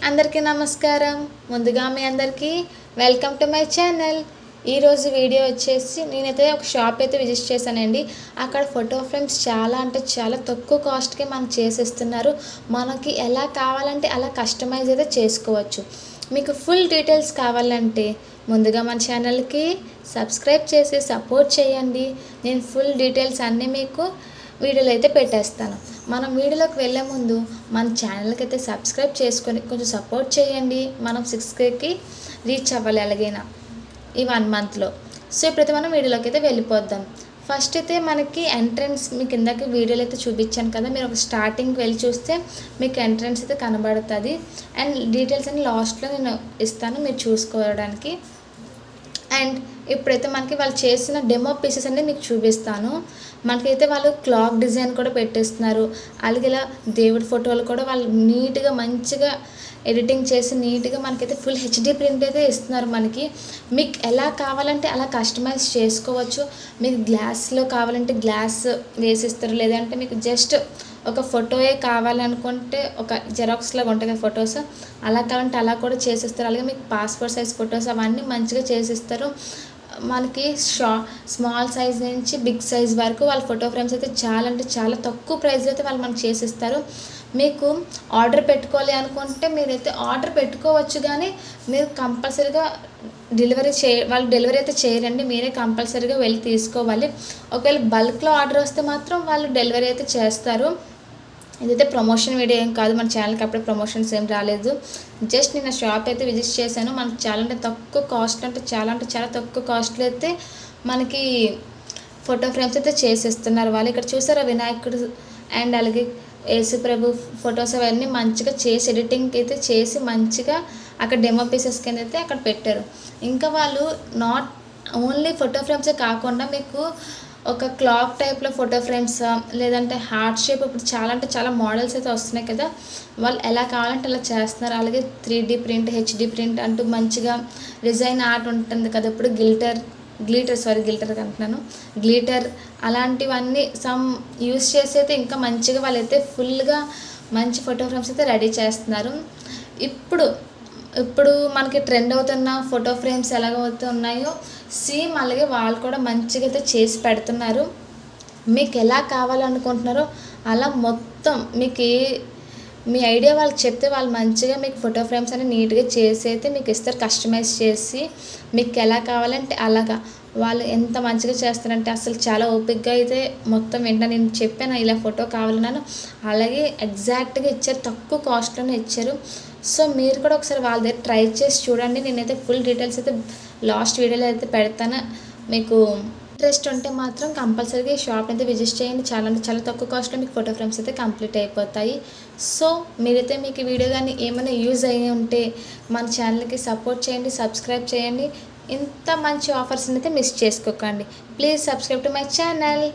అందరికీ నమస్కారం. ముందుగా మీ అందరికీ వెల్కమ్ టు మై ఛానల్. ఈరోజు వీడియో వచ్చేసి నేనైతే ఒక షాప్ అయితే విజిట్ చేశానండి. అక్కడ ఫోటో ఫ్రేమ్స్ చాలా అంటే చాలా తక్కువ కాస్ట్కే మనకు చేసిస్తున్నారు. మనకి ఎలా కావాలంటే అలా కస్టమైజ్ అయితే చేసుకోవచ్చు. మీకు ఫుల్ డీటెయిల్స్ కావాలంటే ముందుగా మన ఛానల్కి సబ్స్క్రైబ్ చేసి సపోర్ట్ చేయండి. నేను ఫుల్ డీటెయిల్స్ అన్నీ మీకు వీడియోలో అయితే పెట్టేస్తాను. మనం వీడియోలోకి వెళ్ళే ముందు మన ఛానల్కి అయితే సబ్స్క్రైబ్ చేసుకొని కొంచెం సపోర్ట్ చేయండి. మనం 6Kకి రీచ్ అవ్వాలి ఎలాగైనా ఈ 1 మంత్లో. సో ఇప్పుడైతే మనం వీడియోలోకి అయితే వెళ్ళిపోద్దాం. ఫస్ట్ అయితే మనకి ఎంట్రన్స్ మీకు ఇందాక వీడియోలో అయితే చూపించాను కదా, మీరు ఒక స్టార్టింగ్కి వెళ్ళి చూస్తే మీకు ఎంట్రన్స్ అయితే కనబడుతుంది. అండ్ డీటెయిల్స్ అన్ని లాస్ట్లో నేను ఇస్తాను మీరు చూసుకోవడానికి. అండ్ ఇప్పుడైతే మనకి వాళ్ళు చేసిన డెమో పీసెస్ అన్నీ మీకు చూపిస్తాను. మనకైతే వాళ్ళు క్లాక్ డిజైన్ కూడా పెట్టేస్తున్నారు. అలాగే ఇలా దేవుడి ఫోటోలు కూడా వాళ్ళు నీట్గా మంచిగా ఎడిటింగ్ చేసి నీట్గా మనకైతే ఫుల్ హెచ్డి ప్రింట్ అయితే ఇస్తున్నారు. మనకి మీకు ఎలా కావాలంటే అలా కస్టమైజ్ చేసుకోవచ్చు. మీకు గ్లాస్లో కావాలంటే గ్లాస్ వేసిస్తారు, లేదంటే మీకు జస్ట్ ఒక ఫోటోయే కావాలనుకుంటే ఒక జెరాక్స్లాగా ఉంటాయి కదా ఫొటోస్, అలా కావాలంటే అలా కూడా చేసిస్తారు. అలాగే మీకు పాస్పోర్ట్ సైజ్ ఫొటోస్ అవన్నీ మంచిగా చేసిస్తారు. మనకి స్మాల్ సైజ్ నుంచి బిగ్ సైజ్ వరకు వాళ్ళ ఫోటో ఫ్రేమ్స్ అయితే చాలా అంటే చాలా తక్కువ ప్రైస్లో అయితే వాళ్ళు మనకు చేసిస్తారు. మీకు ఆర్డర్ పెట్టుకోవాలి అనుకుంటే మీరైతే ఆర్డర్ పెట్టుకోవచ్చు, కానీ మీరు కంపల్సరీగా వాళ్ళు డెలివరీ అయితే చేయరండి. మీరే కంపల్సరీగా వెళ్ళి తీసుకోవాలి. ఒకవేళ బల్క్లో ఆర్డర్ వస్తే మాత్రం వాళ్ళు డెలివరీ అయితే చేస్తారు. ఇదైతే ప్రమోషన్ వీడియో ఏం కాదు, మన ఛానల్కి అప్పుడే ప్రమోషన్స్ ఏం రాలేదు. జస్ట్ నేను షాప్ అయితే విజిట్ చేశాను. మనకు చాలా అంటే తక్కువ కాస్ట్ అంటే చాలా తక్కువ కాస్ట్లో అయితే మనకి ఫోటో ఫ్రేమ్స్ అయితే చేసేస్తున్నారు వాళ్ళు. ఇక్కడ చూసారా వినాయకుడు అండ్ అలాగే యేసుప్రభు ఫొటోస్ అవన్నీ మంచిగా చేసి ఎడిటింగ్ అయితే చేసి మంచిగా అక్కడ డెమో పీసెస్ కింద అయితే అక్కడ పెట్టారు. ఇంకా వాళ్ళు నాట్ ఓన్లీ ఫోటో ఫ్రేమ్సే కాకుండా మీకు ఒక క్లాక్ టైప్లో ఫోటో ఫ్రేమ్స్, లేదంటే హార్ట్ షేప్, ఇప్పుడు చాలా అంటే చాలా మోడల్స్ అయితే వస్తున్నాయి కదా, వాళ్ళు ఎలా కావాలంటే అలా చేస్తున్నారు. అలాగే 3D ప్రింట్, హెచ్డి ప్రింట్ అంటూ మంచిగా డిజైన్ ఆర్ట్ ఉంటుంది కదా, ఇప్పుడు గ్లిటర్ అలాంటివన్నీ సమ్ యూస్ చేసి అయితే ఇంకా మంచిగా వాళ్ళైతే ఫుల్గా మంచి ఫోటో ఫ్రేమ్స్ అయితే రెడీ చేస్తున్నారు. ఇప్పుడు మనకి ట్రెండ్ అవుతున్న ఫోటో ఫ్రేమ్స్ ఎలాగవుతున్నాయో సేమ్ అలాగే వాళ్ళు కూడా మంచిగా అయితే చేసి పెడుతున్నారు. మీకు ఎలా కావాలనుకుంటున్నారో అలా మొత్తం మీకు మీ ఐడియా వాళ్ళకి చెప్తే వాళ్ళు మంచిగా మీకు ఫోటో ఫ్రేమ్స్ అని నీట్గా చేసి అయితే మీకు ఇస్తారు. కస్టమైజ్ చేసి మీకు ఎలా కావాలంటే అలాగా వాళ్ళు ఎంత మంచిగా చేస్తారంటే అసలు చాలా ఓపిక్గా అయితే మొత్తం వెంటనే నేను చెప్పాను ఇలా ఫోటో కావాలన్నాను, అలాగే ఎగ్జాక్ట్గా ఇచ్చారు. తక్కువ కాస్ట్లోనే ఇచ్చారు. సో మీరు కూడా ఒకసారి వాళ్ళ దగ్గర ట్రై చేసి చూడండి. నేనైతే ఫుల్ డీటెయిల్స్ అయితే లాస్ట్ వీడియోలో అయితే పెడతాను. మీకు ఇంట్రెస్ట్ ఉంటే మాత్రం కంపల్సరీగా ఈ షాప్ని అయితే విజిట్ చేయండి. చాలా తక్కువ కాస్ట్లో మీకు ఫోటో ఫ్రేమ్స్ అయితే కంప్లీట్ అయిపోతాయి. సో మీరైతే మీకు ఈ వీడియో కానీ ఏమైనా యూజ్ అయ్యి ఉంటే మన ఛానల్కి సపోర్ట్ చేయండి, సబ్స్క్రైబ్ చేయండి. ఇంత మంచి ఆఫర్స్ని అయితే మిస్ చేసుకోకండి. Please subscribe to my channel.